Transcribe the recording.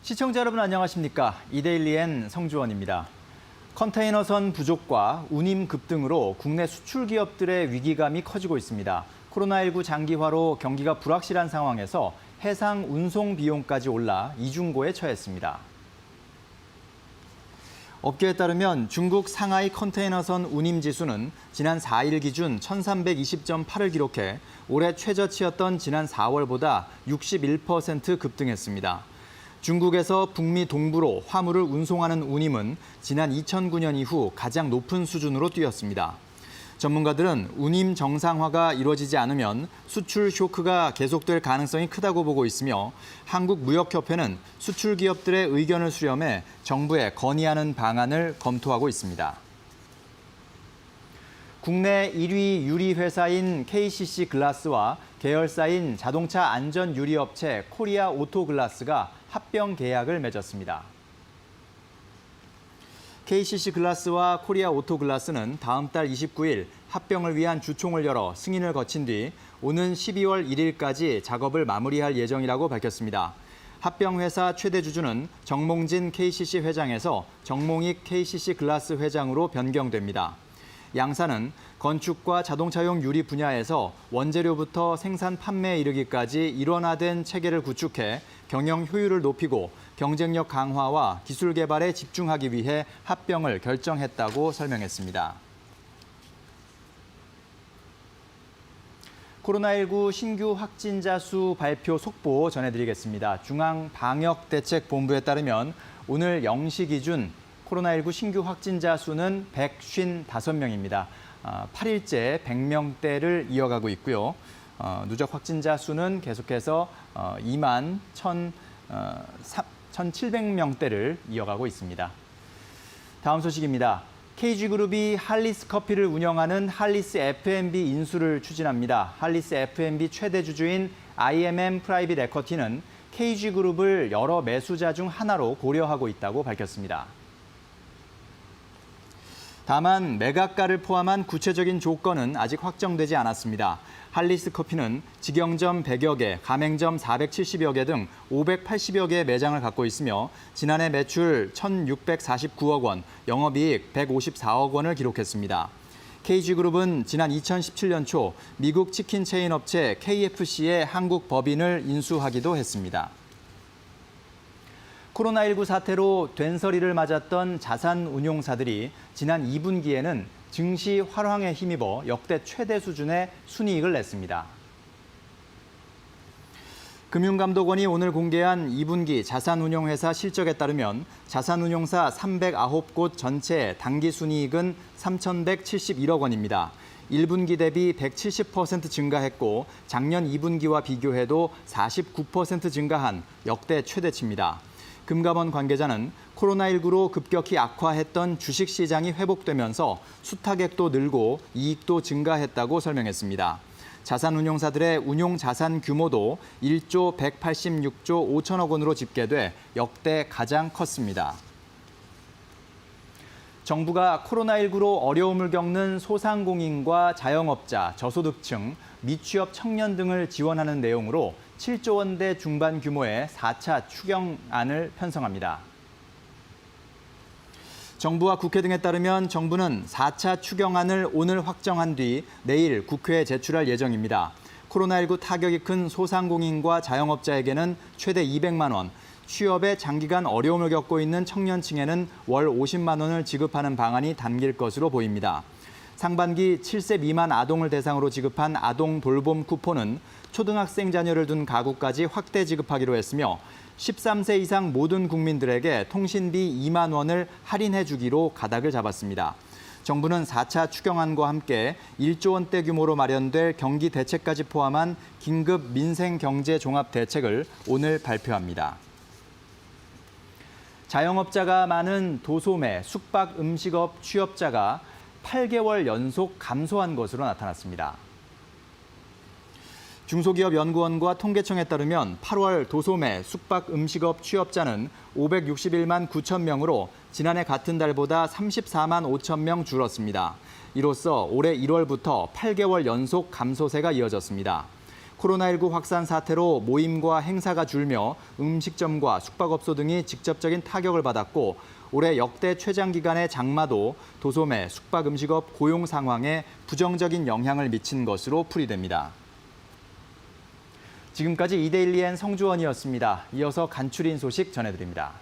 시청자 여러분 안녕하십니까? 이데일리엔 성주원입니다. 컨테이너선 부족과 운임 급등으로 국내 수출 기업들의 위기감이 커지고 있습니다. 코로나19 장기화로 경기가 불확실한 상황에서 해상 운송 비용까지 올라 이중고에 처했습니다. 업계에 따르면 중국 상하이 컨테이너선 운임 지수는 지난 4일 기준 1320.8을 기록해 올해 최저치였던 지난 4월보다 61% 급등했습니다. 중국에서 북미 동부로 화물을 운송하는 운임은 지난 2009년 이후 가장 높은 수준으로 뛰었습니다. 전문가들은 운임 정상화가 이루어지지 않으면 수출 쇼크가 계속될 가능성이 크다고 보고 있으며 한국무역협회는 수출 기업들의 의견을 수렴해 정부에 건의하는 방안을 검토하고 있습니다. 국내 1위 유리 회사인 KCC 글라스와 계열사인 자동차 안전 유리 업체 코리아 오토 글라스가 합병 계약을 맺었습니다. KCC 글라스와 코리아 오토 글라스는 다음 달 29일 합병을 위한 주총을 열어 승인을 거친 뒤 오는 12월 1일까지 작업을 마무리할 예정이라고 밝혔습니다. 합병 회사 최대 주주는 정몽진 KCC 회장에서 정몽익 KCC 글라스 회장으로 변경됩니다. 양사는 건축과 자동차용 유리 분야에서 원재료부터 생산 판매에 이르기까지 일원화된 체계를 구축해 경영 효율을 높이고 경쟁력 강화와 기술 개발에 집중하기 위해 합병을 결정했다고 설명했습니다. 코로나19 신규 확진자 수 발표 속보 전해드리겠습니다. 중앙방역대책본부에 따르면 오늘 0시 기준 코로나19 신규 확진자 수는 155명입니다. 8일째 100명대를 이어가고 있고요. 누적 확진자 수는 계속해서 2만 1,700명대를 이어가고 있습니다. 다음 소식입니다. KG그룹이 할리스 커피를 운영하는 할리스 F&B 인수를 추진합니다. 할리스 F&B 최대 주주인 IMM 프라이빗 에쿼티는 KG그룹을 여러 매수자 중 하나로 고려하고 있다고 밝혔습니다. 다만 매각가를 포함한 구체적인 조건은 아직 확정되지 않았습니다. 할리스 커피는 직영점 100여 개, 가맹점 470여 개 등 580여 개의 매장을 갖고 있으며 지난해 매출 1,649억 원, 영업이익 154억 원을 기록했습니다. KG그룹은 지난 2017년 초 미국 치킨 체인 업체 KFC의 한국 법인을 인수하기도 했습니다. 코로나19 사태로 된서리를 맞았던 자산운용사들이 지난 2분기에는 증시 활황에 힘입어 역대 최대 수준의 순이익을 냈습니다. 금융감독원이 오늘 공개한 2분기 자산운용회사 실적에 따르면 자산운용사 309곳 전체의 당기순이익은 3,171억 원입니다. 1분기 대비 170% 증가했고 작년 2분기와 비교해도 49% 증가한 역대 최대치입니다. 금감원 관계자는 코로나19로 급격히 악화했던 주식시장이 회복되면서 수탁액도 늘고 이익도 증가했다고 설명했습니다. 자산운용사들의 운용자산 규모도 1조 186조 5천억 원으로 집계돼 역대 가장 컸습니다. 정부가 코로나19로 어려움을 겪는 소상공인과 자영업자, 저소득층, 미취업 청년 등을 지원하는 내용으로 7조 원대 중반 규모의 4차 추경안을 편성합니다. 정부와 국회 등에 따르면 정부는 4차 추경안을 오늘 확정한 뒤 내일 국회에 제출할 예정입니다. 코로나19 타격이 큰 소상공인과 자영업자에게는 최대 200만 원, 취업에 장기간 어려움을 겪고 있는 청년층에는 월 50만 원을 지급하는 방안이 담길 것으로 보입니다. 상반기 7세 미만 아동을 대상으로 지급한 아동 돌봄 쿠폰은 초등학생 자녀를 둔 가구까지 확대 지급하기로 했으며 13세 이상 모든 국민들에게 통신비 2만 원을 할인해 주기로 가닥을 잡았습니다. 정부는 4차 추경안과 함께 1조 원대 규모로 마련될 경기 대책까지 포함한 긴급 민생 경제 종합 대책을 오늘 발표합니다. 자영업자가 많은 도소매, 숙박 음식업 취업자가 8개월 연속 감소한 것으로 나타났습니다. 중소기업연구원과 통계청에 따르면 8월 도소매, 숙박 음식업 취업자는 561만 9천 명으로 지난해 같은 달보다 34만 5천 명 줄었습니다. 이로써 올해 1월부터 8개월 연속 감소세가 이어졌습니다. 코로나19 확산 사태로 모임과 행사가 줄며 음식점과 숙박업소 등이 직접적인 타격을 받았고 올해 역대 최장 기간의 장마도 도소매, 숙박음식업 고용 상황에 부정적인 영향을 미친 것으로 풀이됩니다. 지금까지 이데일리엔 성주원이었습니다. 이어서 간추린 소식 전해드립니다.